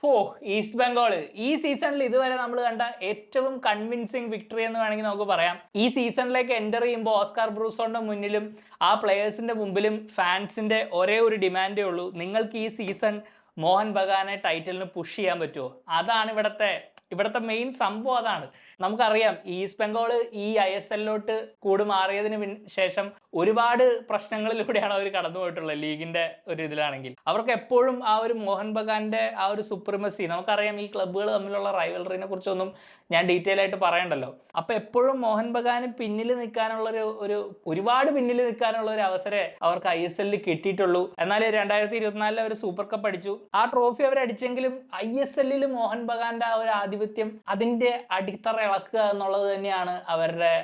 ഓ east Bengal ഈ സീസണിൽ ഇതുവരെ നമ്മൾ കണ്ട ഏറ്റവും കൺവിൻസിങ് വിക്ടറി എന്ന് വേണമെങ്കിൽ നമുക്ക് പറയാം. ഈ സീസണിലേക്ക് എൻ്റർ ചെയ്യുമ്പോൾ ഓസ്കാർ ബ്രൂസോന്റെ മുന്നിലും ആ പ്ലേയേഴ്സിന്റെ മുമ്പിലും ഫാൻസിന്റെ ഒരേ ഒരു ഡിമാൻഡേ ഉള്ളൂ, നിങ്ങൾക്ക് ഈ സീസൺ മോഹൻ ബഗാനെ ടൈറ്റിലിന് പുഷ് ചെയ്യാൻ പറ്റുമോ? അതാണ് ഇവിടുത്തെ മെയിൻ സംഭവം. അതാണ്. നമുക്കറിയാം ഈസ്റ്റ് ബംഗാൾ ഈ ISLലോട്ട് കൂടി മാറിയതിന് ശേഷം ഒരുപാട് പ്രശ്നങ്ങളിലൂടെയാണ് അവർ കടന്നു പോയിട്ടുള്ളത്. ലീഗിന്റെ ഒരു ഇതിലാണെങ്കിൽ അവർക്ക് എപ്പോഴും ആ ഒരു മോഹൻ ബഗാന്റെ ആ ഒരു സുപ്രീമസി, നമുക്കറിയാം ഈ ക്ലബ്ബുകൾ തമ്മിലുള്ള റൈവലറിനെ കുറിച്ചൊന്നും ഞാൻ ഡീറ്റെയിൽ ആയിട്ട് പറയണ്ടല്ലോ. അപ്പൊ എപ്പോഴും മോഹൻ ബഗാന് പിന്നിൽ നിൽക്കാനുള്ള ഒരുപാട് പിന്നിൽ നിൽക്കാനുള്ള ഒരു അവസരം അവർക്ക് ISLൽ കിട്ടിയിട്ടുള്ളൂ. എന്നാൽ 2024 അവർ സൂപ്പർ കപ്പ് അടിച്ചു. ആ ട്രോഫി അവർ അടിച്ചെങ്കിലും ISLൽ മോഹൻ ബഗാന്റെ ആ ഒരു ആധിപത്യം, അതിന്റെ അടിത്തറ ഇളക്കുക എന്നുള്ളത് തന്നെയാണ്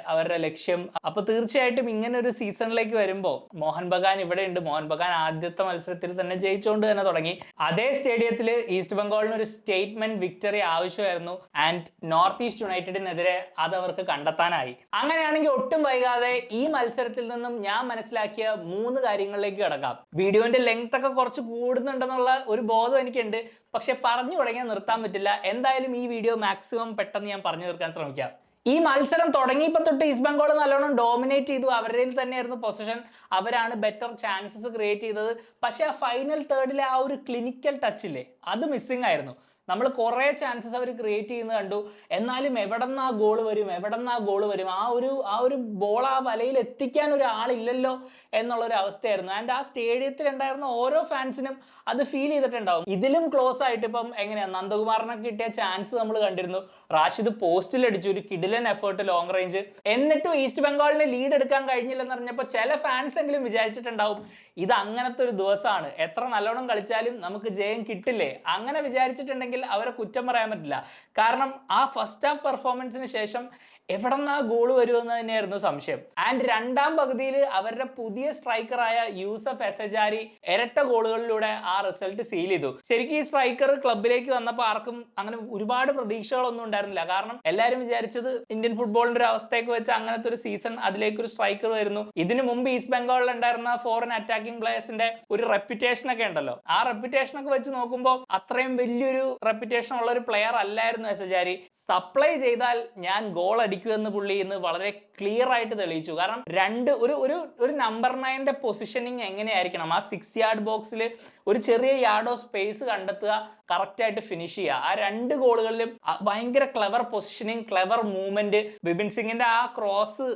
അവരുടെ ലക്ഷ്യം. അപ്പൊ തീർച്ചയായിട്ടും ഇങ്ങനെ ഒരു സീസണിലേക്ക് വരുമ്പോൾ മോഹൻ ബഗാൻ ഇവിടെ ഉണ്ട്. മോഹൻ ബഗാൻ ആദ്യത്തെ മത്സരത്തിൽ തന്നെ ജയിച്ചുകൊണ്ട് തന്നെ തുടങ്ങി. അതേ സ്റ്റേഡിയത്തിൽ ഈസ്റ്റ് ബംഗാളിന് ഒരു സ്റ്റേറ്റ്മെന്റ് വിക്ടറി ആവശ്യമായിരുന്നു. ആൻഡ് നോർത്ത് ഈസ്റ്റ് യുണൈറ്റഡിനെതിരെ അത് അവർക്ക് കണ്ടെത്താനായി. അങ്ങനെയാണെങ്കിൽ ഒട്ടും വൈകാതെ ഈ മത്സരത്തിൽ നിന്നും ഞാൻ മനസ്സിലാക്കിയ 3 കാര്യങ്ങളിലേക്ക് കിടക്കാം. വീഡിയോന്റെ ലെങ്ത് ഒക്കെ കുറച്ച് കൂടുന്നുണ്ടെന്നുള്ള ഒരു ബോധം എനിക്കുണ്ട്. പക്ഷെ പറഞ്ഞു തുടങ്ങിയാൽ നിർത്താൻ പറ്റില്ല. എന്തായാലും ഈ വീഡിയോ മാക്സിമം പെട്ടെന്ന് ഞാൻ പറഞ്ഞു തീർക്കാൻ ശ്രമിക്കാം. ഈ മത്സരം തുടങ്ങിയപ്പോൾ തൊട്ട് ഈസ്റ്റ് ബംഗാൾ നല്ലോണം ഡോമിനേറ്റ് ചെയ്തു. അവരുടെ തന്നെയായിരുന്നു പൊസിഷൻ. അവരാണ് ബെറ്റർ ചാൻസസ് ക്രിയേറ്റ് ചെയ്തത്. പക്ഷെ ആ ഫൈനൽ തേർഡിലെ ആ ഒരു ക്ലിനിക്കൽ ടച്ചില്ലേ, അത് മിസ്സിംഗ് ആയിരുന്നു. നമ്മൾ കുറേ ചാൻസസ് അവർ ക്രിയേറ്റ് ചെയ്യുന്നത് കണ്ടു. എന്നാലും എവിടെന്നാ ഗോൾ വരും, ആ ഒരു ബോൾ ആ വലയിൽ എത്തിക്കാൻ ഒരാളില്ലല്ലോ എന്നുള്ളൊരു അവസ്ഥയായിരുന്നു. ആൻഡ് ആ സ്റ്റേഡിയത്തിൽ ഉണ്ടായിരുന്ന ഓരോ ഫാൻസിനും അത് ഫീൽ ചെയ്തിട്ടുണ്ടാവും. ഇതിലും ക്ലോസ് ആയിട്ട് ഇപ്പം എങ്ങനെയാണ് നന്ദകുമാറിനൊക്കെ കിട്ടിയ ചാൻസ് നമ്മൾ കണ്ടിരുന്നു. റാഷിദ് പോസ്റ്റിൽ അടിച്ചു, ഒരു കിടിലൻ എഫേർട്ട് ലോങ് റേഞ്ച്. എന്നിട്ടും ഈസ്റ്റ് ബംഗാളിന് ലീഡ് എടുക്കാൻ കഴിഞ്ഞില്ലെന്ന് പറഞ്ഞപ്പോൾ ചില ഫാൻസ് എങ്കിലും വിചാരിച്ചിട്ടുണ്ടാവും ഇത് അങ്ങനത്തെ ഒരു ദിവസമാണ്, എത്ര നല്ലോണം കളിച്ചാലും നമുക്ക് ജയം കിട്ടില്ലേ. അങ്ങനെ വിചാരിച്ചിട്ടുണ്ടെങ്കിൽ അവരെ കുറ്റം പറയാൻ പറ്റില്ല. കാരണം ആ ഫസ്റ്റ് ഹാഫ് പെർഫോമൻസിന് ശേഷം എവിടെന്നാ ഗോൾ വരുമെന്ന് തന്നെയായിരുന്നു സംശയം. ആൻഡ് രണ്ടാം പകുതിയിൽ അവരുടെ പുതിയ സ്ട്രൈക്കറായ യൂസഫ് എസജാരി ഇരട്ട ഗോളുകളിലൂടെ ആ റിസൾട്ട് സീൽ ചെയ്തു. ശരിക്കും ഈ സ്ട്രൈക്കർ ക്ലബിലേക്ക് വന്നപ്പോൾ ആർക്കും അങ്ങനെ ഒരുപാട് പ്രതീക്ഷകളൊന്നും ഉണ്ടായിരുന്നില്ല. കാരണം എല്ലാവരും വിചാരിച്ചത് ഇന്ത്യൻ ഫുട്ബോളിന്റെ ഒരു അവസ്ഥയൊക്കെ വെച്ച് അങ്ങനത്തെ ഒരു സീസൺ, അതിലേക്ക് ഒരു സ്ട്രൈക്കർ വരുന്നു. ഇതിനു മുമ്പ് ഈസ്റ്റ് ബംഗാളിൽ ഉണ്ടായിരുന്ന ഫോറിൻ അറ്റാക്കിംഗ് പ്ലേയേഴ്സിന്റെ ഒരു റെപ്യൂട്ടേഷൻ ഒക്കെ ഉണ്ടല്ലോ, ആ റെപ്യൂട്ടേഷൻ ഒക്കെ വെച്ച് നോക്കുമ്പോൾ അത്രയും വലിയൊരു റെപ്യൂട്ടേഷൻ ഉള്ള ഒരു പ്ലെയർ അല്ലായിരുന്നു എസജാരി. സപ്ലൈ ചെയ്താൽ ഞാൻ ഗോൾ എന്ന് പുള്ളി ഇന്ന് വളരെ ക്ലിയർ ആയിട്ട് തെളിയിച്ചു. കാരണം ഒരു നമ്പർ 9ന്റെ പൊസിഷനിങ് എങ്ങനെയായിരിക്കണം, ആ 6 യാർഡ് ബോക്സിൽ ഒരു ചെറിയ യാർഡോ സ്പേസ് കണ്ടെത്തുക, കറക്റ്റ് ആയിട്ട് ഫിനിഷ് ചെയ്യുക. ആ 2 ഗോളുകളിലും ഭയങ്കര clever positioning, clever movement. Bipin സിംഗിന്റെ ആ ക്രോസ്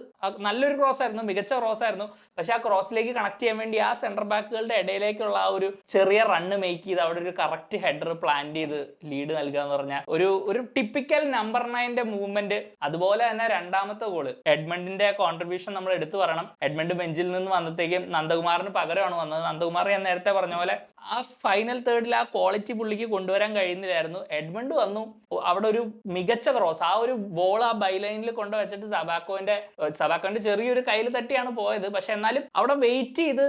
നല്ലൊരു ക്രോസ് ആയിരുന്നു, മികച്ച ക്രോസ് ആയിരുന്നു. പക്ഷെ ആ ക്രോസിലേക്ക് കണക്ട് ചെയ്യാൻ വേണ്ടി ആ സെന്റർ ബാക്കുകളുടെ ഇടയിലേക്കുള്ള ആ ഒരു ചെറിയ റണ്ണ് മേക്ക് ചെയ്ത് അവിടെ ഒരു കറക്റ്റ് ഹെഡർ പ്ലാൻ ചെയ്ത് ലീഡ് നൽകുക എന്ന് പറഞ്ഞാൽ ഒരു ടിപ്പിക്കൽ നമ്പർ 9ന്റെ മൂവ്മെന്റ്. അതുപോലെ തന്നെ രണ്ടാമത്തെ ഗോള് എഡ്മണ്ടിന്റെ കോൺട്രിബ്യൂഷൻ നമ്മൾ എടുത്തു പറയണം. എഡ്മണ്ട് ബെഞ്ചിൽ നിന്ന് വന്നത്തേക്കും നന്ദകുമാറിന് പകരമാണ് വന്നത്. നന്ദകുമാർ ഞാൻ നേരത്തെ പറഞ്ഞ പോലെ ആ ഫൈനൽ തേർഡിൽ ആ ക്വാളിറ്റി പുള്ളിക്ക് കൊണ്ടുവരാൻ കഴിയുന്നില്ലായിരുന്നു. എഡ്മണ്ട് വന്നു, അവിടെ ഒരു മികച്ച ക്രോസ്, ആ ഒരു ബോൾ ആ ബൈലൈനിൽ കൊണ്ടുവച്ചിട്ട് സബാക്കോന്റെ ചെറിയൊരു കയ്യിൽ തട്ടിയാണ് പോയത്. പക്ഷെ എന്നാലും അവിടെ വെയിറ്റ് ചെയ്ത്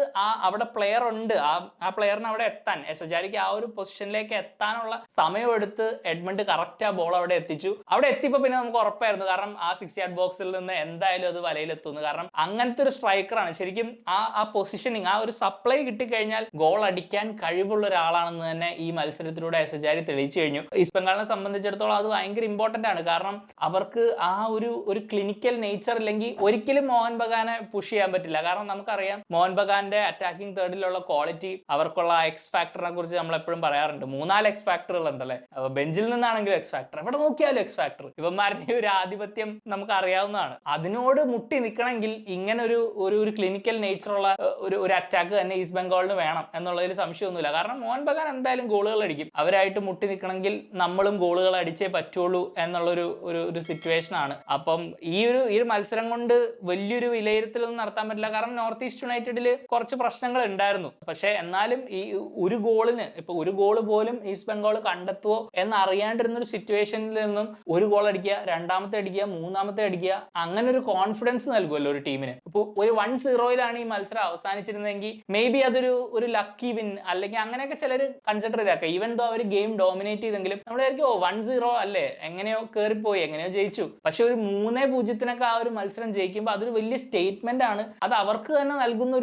അവിടെ പ്ലെയർ ഉണ്ട്, ആ പ്ലെയറിന് അവിടെ എത്താൻ, എസജാരിക്ക് ആ ഒരു പൊസിഷനിലേക്ക് എത്താനുള്ള സമയം എടുത്ത് എഡ്മണ്ട് കറക്റ്റ് ആ ബോൾ അവിടെ എത്തിച്ചു. അവിടെ എത്തിയപ്പോൾ പിന്നെ നമുക്ക് ഉറപ്പായിരുന്നു, കാരണം ആ 6 യാർഡ് ബോക്സിൽ നിന്ന് എന്തായാലും അത് വലയിലെത്തുന്നു. കാരണം അങ്ങനത്തെ ഒരു സ്ട്രൈക്കറാണ്. ശരിക്കും ആ പൊസിഷനിങ്, ആ ഒരു സപ്ലൈ കിട്ടിക്കഴിഞ്ഞാൽ ഗോൾ അടിക്കാൻ കഴിവുള്ള ഒരാളാണെന്ന് തന്നെ ഈ മത്സരത്തിലൂടെ എസജാരി തെളിയിച്ചു കഴിഞ്ഞു. ഈസ്റ്റ് ബംഗാളിനെ സംബന്ധിച്ചിടത്തോളം അത് ഭയങ്കര ഇമ്പോർട്ടന്റ് ആണ്. കാരണം അവർക്ക് ആ ഒരു ക്ലിനിക്കൽ നേച്ചർ ഇല്ലെങ്കിൽ ഒരിക്കലും മോഹൻ ബഗാനെ പുഷ് ചെയ്യാൻ പറ്റില്ല. കാരണം നമുക്കറിയാം മോഹൻ ബഗാന്റെ അറ്റാക്കിംഗ് തേർഡിലുള്ള ക്വാളിറ്റി, അവർക്കുള്ള എക്സ് ഫാക്ടറിനെ കുറിച്ച് നമ്മൾ എപ്പോഴും പറയാറുണ്ട്. 3-4 എക്സ് ഫാക്ടറുകൾ ഉണ്ടല്ലേ, ബെഞ്ചിൽ നിന്നാണെങ്കിലും എക്സ് ഫാക്ടർ, എവിടെ നോക്കിയാലും എക്സ് ഫാക്ടർ. ഇവന്മാരുടെ ഒരു ആധിപത്യം നമുക്ക് അറിയാവുന്നതാണ്. അതിനോട് മുട്ടി നിൽക്കണമെങ്കിൽ ഇങ്ങനെ ഒരു ക്ലിനിക്കൽ നേച്ചറുള്ള ഒരു അറ്റാക്ക് തന്നെ ഈസ്റ്റ് ബംഗാളിന് വേണം എന്നുള്ളതിൽ സംശയമൊന്നുമില്ല. കാരണം മോഹൻ ബഗാൻ എന്തായാലും ഗോളുകൾ അടിക്കും. അവരായിട്ട് മുട്ടി നിൽക്കണമെങ്കിൽ നമ്മളും ഗോളുകൾ അടിച്ചേ പറ്റുള്ളൂ എന്നുള്ളൊരു സിറ്റുവേഷൻ ആണ്. അപ്പം ഈ ഒരു മത്സരം കൊണ്ട് വലിയൊരു വിലയിരുത്തലൊന്നും നടത്താൻ പറ്റില്ല. കാരണം നോർത്ത് ഈസ്റ്റ് യുണൈറ്റഡിൽ കുറച്ച് പ്രശ്നങ്ങൾ ഉണ്ടായിരുന്നു. പക്ഷെ എന്നാലും ഈ ഒരു ഗോളിന് ഒരു ഗോൾ പോലും ഈസ്റ്റ് ബംഗാൾ കണ്ടെത്തുവോ എന്നറിയാണ്ടിരുന്ന ഒരു സിറ്റുവേഷനിൽ നിന്നും ഒരു ഗോൾ അടിക്കുക, രണ്ടാമത്തെ അടിക്കുക, മൂന്നാമത്തെ അടിക്കുക, അങ്ങനെ ഒരു കോൺഫിഡൻസ് നൽകുമല്ലോ ഒരു ടീമിന്. ഇപ്പോൾ ഒരു 1-0 ഈ മത്സരം അവസാനിച്ചിരുന്നെങ്കിൽ മേ ബി അതൊരു ലക്കി വിൻ അല്ലെങ്കിൽ അല്ലെങ്കിൽ അങ്ങനെയൊക്കെ ചിലർ കൺസിഡർ ചെയ്താക്കുക. ഈവൻ ദോ അവർ ഗെയിം ഡോമിനേറ്റ് ചെയ്തെങ്കിലും നമ്മൾ വിചാരിക്കും 1-0 അല്ലേ, എങ്ങനെയോ കയറിപ്പോയി, എങ്ങനെയോ ജയിച്ചു. പക്ഷെ ഒരു 3-0 ആ ഒരു മത്സരം ജയിക്കുമ്പോൾ അതൊരു വലിയ സ്റ്റേറ്റ്മെന്റ് ആണ്. അത് അവർക്ക് തന്നെ നൽകുന്ന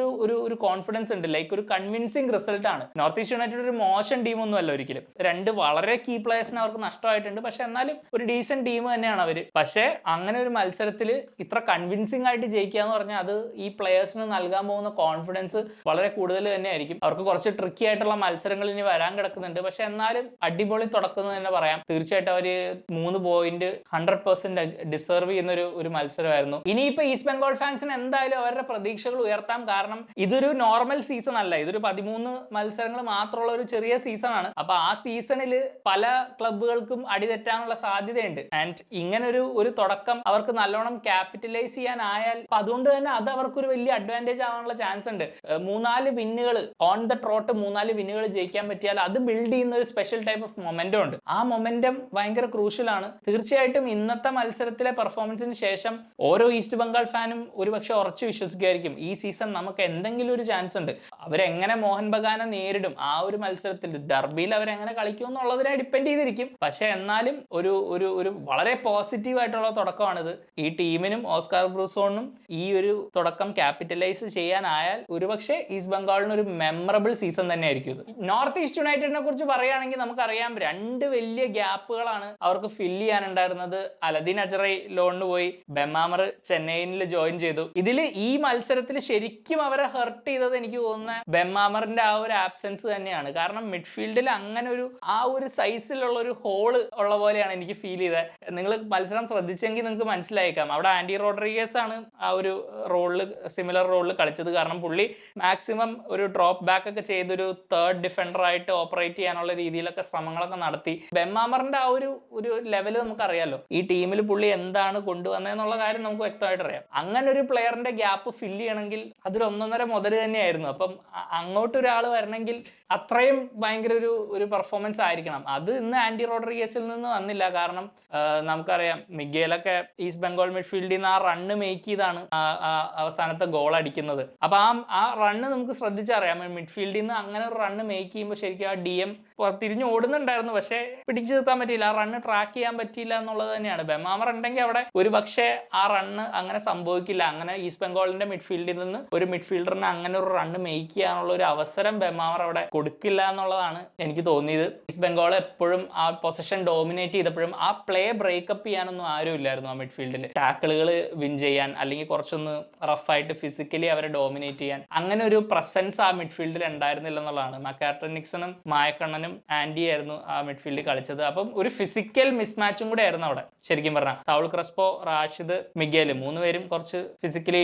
ഒരു കോൺഫിഡൻസ് ഉണ്ട്, ലൈക്ക് ഒരു കൺവിൻസിങ് റിസൾട്ട് ആണ്. നോർത്ത് ഈസ്റ്റ് യുണൈറ്റഡ് ഒരു മോശം ടീമൊന്നും അല്ല ഒരിക്കലും. രണ്ട് വളരെ കീ പ്ലേയേഴ്സിനെ അവർക്ക് നഷ്ടമായിട്ടുണ്ട്, പക്ഷെ എന്നാലും ഒരു ഡീസന്റ് ടീം തന്നെയാണ് അവര്. പക്ഷെ അങ്ങനെ ഒരു മത്സരത്തിൽ ഇത്ര കൺവിൻസിംഗ് ആയിട്ട് ജയിക്കുക എന്ന് പറഞ്ഞാൽ അത് ഈ പ്ലേയേഴ്സിന് നൽകാൻ പോകുന്ന കോൺഫിഡൻസ് വളരെ കൂടുതൽ തന്നെയായിരിക്കും. അവർക്ക് കുറച്ച് ട്രിക്കി ആയിട്ടുള്ള മത്സരങ്ങൾ ഇനി വരാൻ കിടക്കുന്നുണ്ട്, പക്ഷെ എന്നാലും അടിപൊളി തുടക്കം എന്ന് തന്നെ പറയാം. തീർച്ചയായിട്ടും അവര് 3 പോയിന്റ് 100% ഡിസേർവ് ചെയ്യുന്ന ഒരു മത്സരമായിരുന്നു. ഇനിയിപ്പോ ഈസ്റ്റ് ബംഗാൾ ഫാൻസിന് എന്തായാലും അവരുടെ പ്രതീക്ഷകൾ ഉയർത്താം. കാരണം ഇതൊരു നോർമൽ സീസൺ അല്ല, ഇതൊരു 13 മത്സരങ്ങൾ മാത്രമുള്ള ഒരു ചെറിയ സീസൺ ആണ്. അപ്പൊ ആ സീസണിൽ പല ക്ലബുകൾക്കും അടിതെറ്റാനുള്ള സാധ്യതയുണ്ട്. ആൻഡ് ഇങ്ങനെ ഒരു തുടക്കം അവർക്ക് നല്ലോണം ക്യാപിറ്റലൈസ് ചെയ്യാനായാൽ അതുകൊണ്ട് തന്നെ അത് അവർക്കൊരു വലിയ അഡ്വാൻറ്റേജ് ആവാനുള്ള ചാൻസ് ഉണ്ട്. 3-4 വിന്നുകൾ ഓൺ ദ ട്രോട്ട് 3-4 വിന്നുകൾ ജയിക്കാൻ പറ്റിയാൽ അത് ബിൽഡ് ചെയ്യുന്ന ഒരു സ്പെഷ്യൽ ടൈപ്പ് ഓഫ് മൊമെന്റം ഉണ്ട്. ആ മൊമെന്റം ഭയങ്കര ക്രൂഷ്യൽ ആണ്. തീർച്ചയായിട്ടും ഇന്നത്തെ മത്സരത്തിലെ പെർഫോമൻസിന് ശേഷം ഓരോ ഈസ്റ്റ് ബംഗാൾ ഫാനും ഒരുപക്ഷെ ഉറച്ചു വിശ്വസിക്കുമായിരിക്കും ഈ സീസൺ നമുക്ക് എന്തെങ്കിലും ഒരു ചാൻസ് ഉണ്ട്. അവരെങ്ങനെ മോഹൻ ബഗാനെ നേരിടും, ആ ഒരു മത്സരത്തിൽ ഡർബിയിൽ അവരെങ്ങനെ കളിക്കും എന്നുള്ളതിനെ ഡിപ്പെൻഡ് ചെയ്തിരിക്കും. പക്ഷെ എന്നാലും ഒരു വളരെ പോസിറ്റീവ് ആയിട്ടുള്ള തുടക്കമാണിത്. ഈ ടീമിനും ഓസ്കാർ ബ്രൂസോണിനും ഈ ഒരു തുടക്കം ക്യാപിറ്റലൈസ് ചെയ്യാനായാൽ ഒരുപക്ഷെ ഈസ്റ്റ് ബംഗാളിന് ഒരു മെമ്മറബിൾ സീസൺ തന്നെ ആയിരിക്കും ഇത്. നോർത്ത് ഈസ്റ്റ് യുണൈറ്റഡിനെ കുറിച്ച് പറയുകയാണെങ്കിൽ നമുക്കറിയാം 2 വലിയ ഗ്യാപ്പുകളാണ് അവർക്ക് ഫില്ല് ചെയ്യാനുണ്ടായിരുന്നത്. അലദീൻ അജറൈ ലോണിന് പോയി, ബെമാമർ ചെന്നൈയിൽ ജോയിൻ ചെയ്തു. ഇതിൽ ഈ മത്സരത്തിൽ ശരിക്കും അവരെ ഹെർട്ട് ചെയ്തത് എനിക്ക് തോന്നുന്നത് ബെമാമറിന്റെ ആ ഒരു ആബ്സെൻസ് തന്നെയാണ്. കാരണം മിഡ്ഫീൽഡിൽ അങ്ങനെ ആ ഒരു സൈസിലുള്ള ഒരു ഹോള് ഉള്ള പോലെയാണ് എനിക്ക് ഫീൽ ചെയ്തത്. നിങ്ങൾ മത്സരം ശ്രദ്ധിച്ചെങ്കിൽ നിങ്ങൾക്ക് മനസ്സിലായേക്കാം, അവിടെ ആന്റി റോഡ്രിഗസ് ആണ് ആ ഒരു റോളിൽ, സിമിലർ റോളിൽ കളിച്ചത്. കാരണം പുള്ളി മാക്സിമം ഒരു ഡ്രോപ്പ് ബാക്ക് ഒക്കെ ചെയ്തൊരു തേർഡ് ഡിഫൻഡർ ആയിട്ട് ഓപ്പറേറ്റ് ചെയ്യാനുള്ള രീതിയിലൊക്കെ ശ്രമങ്ങളൊക്കെ നടത്തി. ബെമാമറിന്റെ ആ ഒരു ലെവൽ നമുക്കറിയാലോ, ഈ ടീമിൽ പുള്ളി എന്താണ് കൊണ്ടുവന്നതെന്നുള്ള കാര്യം നമുക്ക് വ്യക്തമായിട്ട് അറിയാം. അങ്ങനെ ഒരു പ്ലെയറിന്റെ ഗ്യാപ്പ് ഫില്ല് ചെയ്യണമെങ്കിൽ അതൊരു 1.5 മുതൽ തന്നെയായിരുന്നു. അപ്പം അങ്ങോട്ടൊരാൾ വരണമെങ്കിൽ അത്രയും ഭയങ്കര ഒരു പെർഫോമൻസ് ആയിരിക്കണം. അത് ഇന്ന് ആന്റി റോഡ്രിഗസിൽ നിന്ന് വന്നില്ല. കാരണം നമുക്കറിയാം മിഗേലൊക്കെ ഈസ്റ്റ് ബംഗാൾ മിഡ്ഫീൽഡിൽ നിന്ന് ആ റണ്ണ് മേക്ക് ചെയ്താണ് അവസാനത്തെ ഗോൾ അടിക്കുന്നത്. അപ്പൊ ആ റണ്ണ് നമുക്ക് ശ്രദ്ധിച്ചറിയാം. മിഡ്ഫീൽഡിൽ നിന്ന് അങ്ങനെ ഒരു റണ്ണ് മേക്ക് ചെയ്യുമ്പോൾ ശരിക്കും ആ DM തിരിഞ്ഞു ഓടുന്നുണ്ടായിരുന്നു, പക്ഷെ പിടിച്ചു നിർത്താൻ പറ്റിയില്ല, ആ റണ്ണ് ട്രാക്ക് ചെയ്യാൻ പറ്റിയില്ല എന്നുള്ളത് തന്നെയാണ്. ബെമാമർ ഉണ്ടെങ്കിൽ അവിടെ ഒരു പക്ഷേ ആ റണ്ണ് അങ്ങനെ സംഭവിക്കില്ല. അങ്ങനെ ഈസ്റ്റ് ബംഗാളിന്റെ മിഡ്ഫീൽഡിൽ നിന്ന് ഒരു മിഡ്ഫീൽഡറിന് അങ്ങനെ ഒരു റണ്ണ് മേക്ക് ചെയ്യാനുള്ള ഒരു അവസരം ബെമാമർ അവിടെ കൊടുക്കില്ല എന്നുള്ളതാണ് എനിക്ക് തോന്നിയത്. ഈസ്റ്റ് ബംഗാൾ എപ്പോഴും ആ പൊസിഷൻ ഡോമിനേറ്റ് ചെയ്തപ്പോഴും ആ പ്ലേ ബ്രേക്കപ്പ് ചെയ്യാനൊന്നും ആരും ഇല്ലായിരുന്നു ആ മിഡ്ഫീൽഡിൽ. ടാക്കിളുകൾ വിൻ ചെയ്യാൻ അല്ലെങ്കിൽ കുറച്ചൊന്ന് റഫായിട്ട് ഫിസിക്കലി അവരെ ഡോമിനേറ്റ് ചെയ്യാൻ അങ്ങനെ ഒരു പ്രസൻസ് ആ മിഡ്ഫീൽഡിൽ ഉണ്ടായിരുന്നില്ല എന്നുള്ളതാണ്. മക്കാർട്ടൻ നിക്സണും മായക്കണ്ണനും ആൻഡി ആയിരുന്നു ആ മിഡ്ഫീൽഡിൽ കളിച്ചത്. അപ്പം ഒരു ഫിസിക്കൽ മിസ്മാച്ചും കൂടെ ആയിരുന്നു അവിടെ ശരിക്കും പറഞ്ഞാൽ. സൗൾ ക്രസ്പോ, റാഷിദ്, മിഗേൽ 3 പേരും കുറച്ച് ഫിസിക്കലി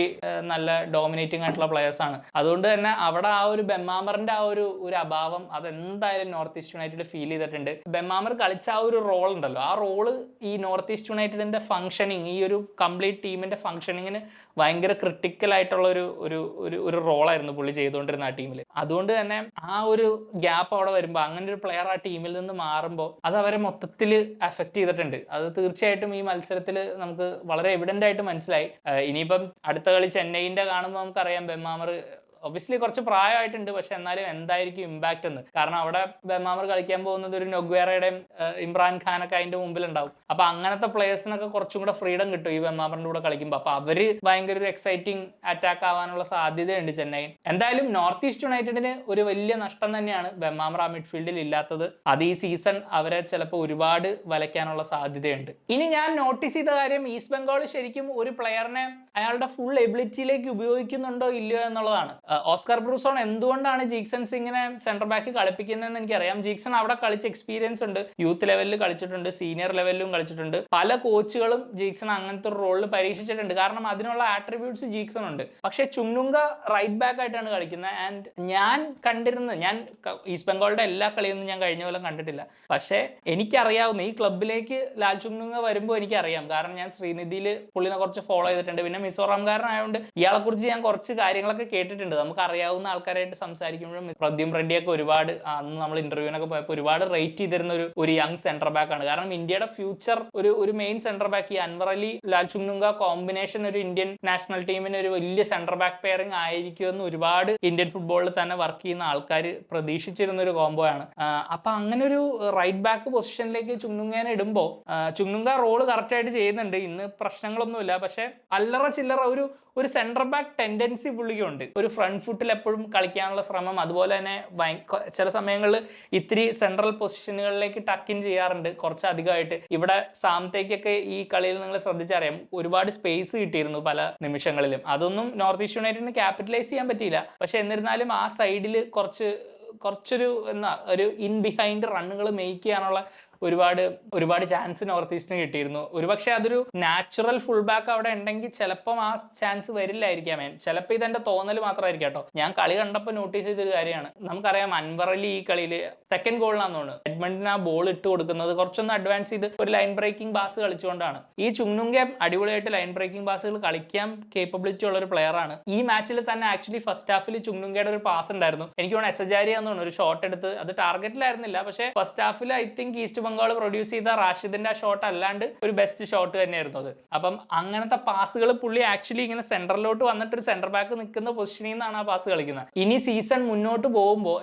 നല്ല ഡോമിനേറ്റിംഗ് ആയിട്ടുള്ള പ്ലെയേഴ്സ് ആണ്. അതുകൊണ്ട് തന്നെ അവിടെ ആ ഒരു ബെമാമറിന്റെ ആ ഒരു അഭാവം അതെന്തായാലും നോർത്ത് ഈസ്റ്റ് യുണൈറ്റഡ് ഫീൽ ചെയ്തിട്ടുണ്ട്. ബെമാമർ കളിച്ച ആ ഒരു റോൾ ഉണ്ടല്ലോ, ആ റോള് ഈ നോർത്ത് ഈസ്റ്റ് യുണൈറ്റഡിന്റെ ഫംഗ്ഷനിങ്, ഈ ഒരു കംപ്ലീറ്റ് ടീമിന്റെ ഫംഗ്ഷനിങ്ങിന് ഭയങ്കര ക്രിട്ടിക്കൽ ആയിട്ടുള്ള ഒരു റോളായിരുന്നു പുള്ളി ചെയ്തുകൊണ്ടിരുന്ന ആ ടീമിൽ. അതുകൊണ്ട് തന്നെ ആ ഒരു ഗ്യാപ്പ് അവിടെ വരുമ്പോൾ, അങ്ങനെ ഒരു പ്ലെയർ ആ ടീമിൽ നിന്ന് മാറുമ്പോൾ അത് അവരെ മൊത്തത്തിൽ അഫക്റ്റ് ചെയ്തിട്ടുണ്ട്. അത് തീർച്ചയായിട്ടും ഈ മത്സരത്തിൽ നമുക്ക് വളരെ എവിഡന്റ് ആയിട്ട് മനസ്സിലായി. ഇനിയിപ്പം അടുത്ത കളി ചെന്നൈയിന്റെ കാണുമ്പോൾ നമുക്കറിയാം ബെമാമർ ഒബ്വിയസ്ലി കുറച്ച് പ്രായമായിട്ടുണ്ട്, പക്ഷെ എന്നാലും എന്തായിരിക്കും ഇമ്പാക്ട് എന്ന്. കാരണം അവിടെ ബെമാമർ കളിക്കാൻ പോകുന്നത് ഒരു നൊഗ്വേറയുടെയും ഇമ്രാൻ ഖാനൊക്കെ അതിന്റെ മുമ്പിൽ ഉണ്ടാവും. അപ്പൊ അങ്ങനത്തെ പ്ലേയേഴ്സിനൊക്കെ കുറച്ചും കൂടെ ഫ്രീഡം കിട്ടും ഈ ബെമാമറിന്റെ കൂടെ കളിക്കുമ്പോൾ. അപ്പൊ അവര് ഭയങ്കര ഒരു എക്സൈറ്റിംഗ് അറ്റാക്ക് ആവാനുള്ള സാധ്യതയുണ്ട് ചെന്നൈ. എന്തായാലും നോർത്ത് ഈസ്റ്റ് യുണൈറ്റഡിന് ഒരു വലിയ നഷ്ടം തന്നെയാണ് ബെമാമർ ആ മിഡ്ഫീൽഡിൽ ഇല്ലാത്തത്. അത് ഈ സീസൺ അവരെ ചിലപ്പോൾ ഒരുപാട് വലയ്ക്കാനുള്ള സാധ്യതയുണ്ട്. ഇനി ഞാൻ നോട്ടീസ് ചെയ്ത കാര്യം, ഈസ്റ്റ് ബംഗാൾ ശരിക്കും ഒരു പ്ലെയറിനെ അയാളുടെ ഫുൾ എബിലിറ്റിയിലേക്ക് ഉപയോഗിക്കുന്നുണ്ടോ ഇല്ലയോ എന്നുള്ളതാണ്. ഓസ്കാർ ബ്രൂസോൺ എന്തുകൊണ്ടാണ് ജീക്സൺ സിങ്ങിനെ സെന്റർ ബാക്ക് കളിപ്പിക്കുന്നതെന്ന് എനിക്കറിയാം. ജീക്സൺ അവിടെ കളിച്ച എക്സ്പീരിയൻസ് ഉണ്ട്, യൂത്ത് ലെവലിൽ കളിച്ചിട്ടുണ്ട്, സീനിയർ ലെവലിലും കളിച്ചിട്ടുണ്ട്. പല കോച്ചുകളും ജീക്സൺ അങ്ങനത്തെ ഒരു റോളിൽ പരീക്ഷിച്ചിട്ടുണ്ട്, കാരണം അതിനുള്ള ആട്രിബ്യൂട്ട്സ് ജീക്സൺ ഉണ്ട്. പക്ഷെ ചുങ്നുങ്ക റൈറ്റ് ബാക്ക് ആയിട്ടാണ് കളിക്കുന്നത്. ആൻഡ് ഞാൻ ഈസ്റ്റ് ബംഗാളിന്റെ എല്ലാ കളിയൊന്നും ഞാൻ കഴിഞ്ഞ പോലെ കണ്ടിട്ടില്ല, പക്ഷെ എനിക്കറിയാവുന്ന ഈ ക്ലബിലേക്ക് ലാൽ ചുങ്നുങ്ക വരുമ്പോൾ എനിക്കറിയാം. കാരണം ഞാൻ ശ്രീനിധിയിൽ പുള്ളിനെ കുറച്ച് ഫോളോ ചെയ്തിട്ടുണ്ട്, പിന്നെ മിസോറാംകാരനായതുകൊണ്ട് ഇയാളെ കുറിച്ച് ഞാൻ കുറച്ച് കാര്യങ്ങളൊക്കെ കേട്ടിട്ടുണ്ട്. നമുക്ക് അറിയാവുന്ന ആൾക്കാരായിട്ട് സംസാരിക്കുമ്പോഴും പ്രദ്യും റെഡ്ഡിയൊക്കെ ഒരുപാട് അന്ന് നമ്മൾ ഇന്റർവ്യൂവിനൊക്കെ പോയപ്പോൾ ഒരുപാട് റേറ്റ് ചെയ്തിരുന്ന ഒരു യങ് സെന്റർ ബാക്ക് ആണ്. കാരണം ഇന്ത്യയുടെ ഫ്യൂച്ചർ ഒരു മെയിൻ സെന്റർ ബാക്ക് ഈ അൻവർ അലി ലാൽ ചുങ്നുങ്ക കോമ്പിനേഷൻ ഒരു ഇന്ത്യൻ നാഷണൽ ടീമിന് ഒരു വലിയ സെന്റർ ബാക്ക് പെയറിംഗ് ആയിരിക്കുമെന്ന് ഒരുപാട് ഇന്ത്യൻ ഫുട്ബോളിൽ തന്നെ വർക്ക് ചെയ്യുന്ന ആൾക്കാർ പ്രതീക്ഷിച്ചിരുന്ന ഒരു കോംബോ ആണ്. അപ്പൊ അങ്ങനെ ഒരു റൈറ്റ് ബാക്ക് പൊസിഷനിലേക്ക് ചുങ്നുങ്കേനെ ഇടുമ്പോൾ ചുങ്നുങ്ക റോള് കറക്റ്റ് ആയിട്ട് ചെയ്യുന്നുണ്ട്. ഇന്ന് പ്രശ്നങ്ങളൊന്നുമില്ല. പക്ഷെ അല്ലറ ചില്ലറ ഒരു സെന്റർ ബാക്ക് ടെൻഡൻസി പുള്ളിക്കുണ്ട്. ഒരു ഫ്രണ്ട് ഫുട്ടിൽ എപ്പോഴും കളിക്കാനുള്ള ശ്രമം, അതുപോലെ തന്നെ ചില സമയങ്ങളിൽ ഇത്തിരി സെൻട്രൽ പൊസിഷനുകളിലേക്ക് ടക്കിൻ ചെയ്യാറുണ്ട് കുറച്ച് അധികമായിട്ട്. ഇവിടെ സാമത്തേക്കൊക്കെ ഈ കളിയിൽ നിങ്ങൾ ശ്രദ്ധിച്ചറിയാം ഒരുപാട് സ്പേസ് കിട്ടിയിരുന്നു പല നിമിഷങ്ങളിലും. അതൊന്നും നോർത്ത് ഈസ്റ്റ് യുണൈറ്റഡിന് ക്യാപിറ്റലൈസ് ചെയ്യാൻ പറ്റിയില്ല. പക്ഷെ എന്നിരുന്നാലും ആ സൈഡിൽ കുറച്ചൊരു ഒരു ഇൻ ബിഹൈൻഡ് റണ്ണുകൾ മേക്ക് ചെയ്യാനുള്ള ഒരുപാട് ചാൻസ് നോർത്ത് ഈസ്റ്റിന് കിട്ടിയിരുന്നു. ഒരുപക്ഷെ അതൊരു നാച്ചുറൽ ഫുൾ ബാക്ക് അവിടെ ഉണ്ടെങ്കിൽ ചിലപ്പം ആ ചാൻസ് വരില്ലായിരിക്കാം. ചിലപ്പോൾ ഇതെന്റെ തോന്നൽ മാത്രമായിരിക്കും കേട്ടോ. ഞാൻ കളി കണ്ടപ്പോൾ നോട്ടീസ് ചെയ്തൊരു കാര്യമാണ്. നമുക്കറിയാം അൻവർ അലി ഈ കളിയിൽ സെക്കൻഡ് ഗോളിനാന്ന് തോന്നുന്നു എഡ്മണ്ടിന് ആ ബോൾ ഇട്ട് കൊടുക്കുന്നത് കുറച്ചൊന്ന് അഡ്വാൻസ് ചെയ്ത് ഒരു ലൈൻ ബ്രേക്കിംഗ് പാസ് കളിച്ചുകൊണ്ടാണ്. ഈ ചുങ്നുങ്കം അടിപൊളിയായിട്ട് ലൈൻ ബ്രേക്കിംഗ് പാസുകൾ കളിക്കാൻ കേപ്പബിലിറ്റി ഉള്ള ഒരു പ്ലെയർ ആണ്. ഈ മാച്ചിൽ തന്നെ ആക്ച്വലി ഫസ്റ്റ് ഹാഫിൽ ചുങ്നുങ്കയുടെ ഒരു പാസ് ഉണ്ടായിരുന്നു. എനിക്ക് തോന്നുന്നു എസജാരിയാന്ന് തോന്നുന്നു ഒരു ഷോട്ട് എടുത്ത്, അത് ടാർഗറ്റിലായിരുന്നില്ല. പക്ഷേ first Hafil I think east Bengal produce ചെയ്ത റാഷിദിന്റെ ആ ഷോട്ട് അല്ലാണ്ട് ഒരു ബെസ്റ്റ് ഷോട്ട് തന്നെയായിരുന്നു അത്. അപ്പം അങ്ങനത്തെ പാസുകൾ പുള്ളി ആക്ച്വലി ഇങ്ങനെ സെന്ററിലോട്ട് വന്നിട്ട് ഒരു സെന്റർ ബാക്ക് നിൽക്കുന്ന പൊസിഷനിൽ നിന്നാണ് ആ പാസ് കളിക്കുന്നത്. ഇനി സീസൺ മുന്നോട്ട് പോകുമ്പോൾ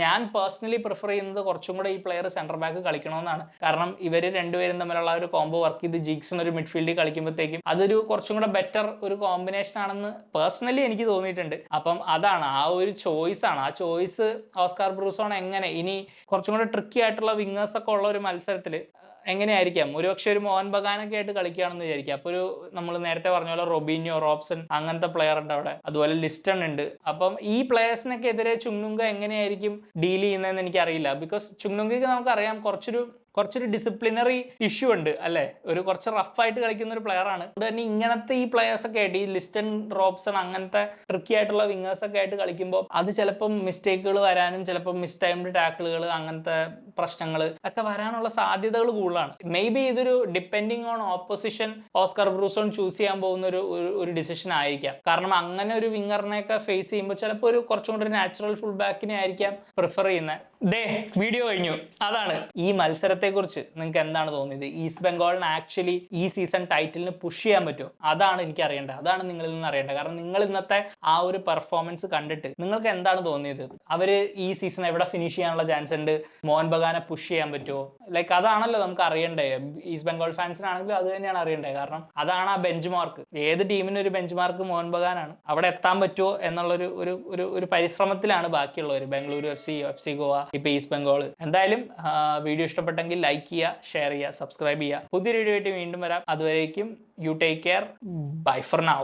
ഞാൻ പേഴ്സണലി പ്രിഫർ ചെയ്യുന്നത് കുറച്ചും കൂടെ ഈ പ്ലെയർ സെന്റർ ബാക്ക് കളിക്കണമെന്നാണ്. കാരണം ഇവർ രണ്ടുപേരും തമ്മിലുള്ള ഒരു കോംബോ വർക്ക് ചെയ്ത് ജിഗ്സൺ ഒരു മിഡ്ഫീൽഡിൽ കളിക്കുമ്പോഴത്തേക്കും അതൊരു കുറച്ചും കൂടെ ബെറ്റർ ഒരു കോമ്പിനേഷൻ ആണെന്ന് പേഴ്സണലി എനിക്ക് തോന്നിയിട്ടുണ്ട്. അപ്പം അതാണ് ആ ഒരു ചോയ്സ് ആണ്. ആ ചോയ്സ് ഓസ്കാർ ബ്രൂസോൺ എങ്ങനെ ഇനി കുറച്ചും കൂടെ ട്രിക്കി ആയിട്ടുള്ള വിങ്ങേഴ്സ് ഒക്കെ ഉള്ള ഒരു മത്സരത്തിൽ എങ്ങനെയായിരിക്കാം, ഒരുപക്ഷെ ഒരു മോഹൻ ബഗാനൊക്കെ ആയിട്ട് കളിക്കുകയാണെന്ന് വിചാരിക്കാം. അപ്പോൾ നമ്മൾ നേരത്തെ പറഞ്ഞ പോലെ റോബിനിയോ, റോബ്സൺ അങ്ങനത്തെ പ്ലെയർ ഉണ്ട് അവിടെ, അതുപോലെ ലിസ്റ്റൺ ഉണ്ട്. അപ്പം ഈ പ്ലെയേഴ്സിനൊക്കെ എതിരെ ചുങ്നുങ്ക എങ്ങനെയായിരിക്കും ഡീൽ ചെയ്യുന്നതെന്ന് എനിക്കറിയില്ല. ബിക്കോസ് ചുങ്നുങ്കയ്ക്ക് നമുക്കറിയാം കുറച്ചൊരു ഡിസിപ്ലിനറി ഇഷ്യൂ ഉണ്ട് അല്ലെ, കുറച്ച് റഫായിട്ട് കളിക്കുന്ന ഒരു പ്ലെയർ ആണ്. അതുകൊണ്ട് തന്നെ ഇങ്ങനത്തെ ഈ പ്ലെയേഴ്സ് ഒക്കെ ആയിട്ട് ഈ ലിസ്റ്റൺ, റോബ്സൺ അങ്ങനത്തെ ട്രിക്കി ആയിട്ടുള്ള വിങ്ങേഴ്സ് ഒക്കെ ആയിട്ട് കളിക്കുമ്പോൾ അത് ചിലപ്പം മിസ്റ്റേക്കുകൾ വരാനും ചിലപ്പോൾ മിസ് ടൈംഡ് ടാക്കിളുകൾ അങ്ങനത്തെ പ്രശ്നങ്ങൾ ഒക്കെ വരാനുള്ള സാധ്യതകൾ കൂടുതലാണ്. മേ ബി ഇതൊരു depending on opposition Oscar Bruzon choose ചെയ്യാൻ പോകുന്ന ഒരു ഡിസിഷൻ ആയിരിക്കാം. കാരണം അങ്ങനെ ഒരു വിങ്ങറിനെയൊക്കെ ഫേസ് ചെയ്യുമ്പോൾ ചിലപ്പോൾ കുറച്ചും കൂടി ഒരു നാച്ചുറൽ ഫുൾ ബാക്കിനെ ആയിരിക്കാം പ്രിഫർ ചെയ്യുന്നത്. വീഡിയോ കഴിഞ്ഞു. അതാണ് ഈ മത്സരത്തെ കുറിച്ച് നിങ്ങൾക്ക് എന്താണ് തോന്നിയത്? ഈസ്റ്റ് ബംഗാളിന് ആക്ച്വലി ഈ സീസൺ ടൈറ്റിലിന് പുഷ് ചെയ്യാൻ പറ്റുമോ? അതാണ് എനിക്ക് അറിയേണ്ടത്. അതാണ് നിങ്ങളിൽ നിന്ന് അറിയേണ്ടത്. കാരണം നിങ്ങൾ ഇന്നത്തെ ആ ഒരു പെർഫോമൻസ് കണ്ടിട്ട് നിങ്ങൾക്ക് എന്താണ് തോന്നിയത്? അവര് ഈ സീസൺ എവിടെ ഫിനിഷ് ചെയ്യാനുള്ള ചാൻസ് ഉണ്ട്? മോഹൻ ബഗാനെ പുഷ് ചെയ്യാൻ പറ്റുമോ? ലൈക്ക് അതാണല്ലോ നമുക്ക് അറിയണ്ടേ. ഈസ്റ്റ് ബംഗാൾ ഫാൻസിനാണെങ്കിലും അത് തന്നെയാണ് അറിയേണ്ടത്. കാരണം അതാണ് ആ ബെഞ്ച് മാർക്ക്. ഏത് ടീമിനും ഒരു ബെഞ്ച് മാർക്ക് മോഹൻ ബഗാനാണ്. അവിടെ എത്താൻ പറ്റുമോ എന്നുള്ളൊരു ഒരു പരിശ്രമത്തിലാണ് ബാക്കിയുള്ളവർ, ബംഗളൂരു എഫ് സി ഗോവ, ഇപ്പൊ ഈസ്റ്റ് ബംഗാൾ. എന്തായാലും വീഡിയോ ഇഷ്ടപ്പെട്ടെങ്കിൽ ലൈക്ക് ചെയ്യുക, ഷെയർ ചെയ്യുക, സബ്സ്ക്രൈബ് ചെയ്യുക. പുതിയൊരു വീഡിയോ ആയിട്ട് വീണ്ടും വരാം. അതുവരേക്കും you take care. Bye for now.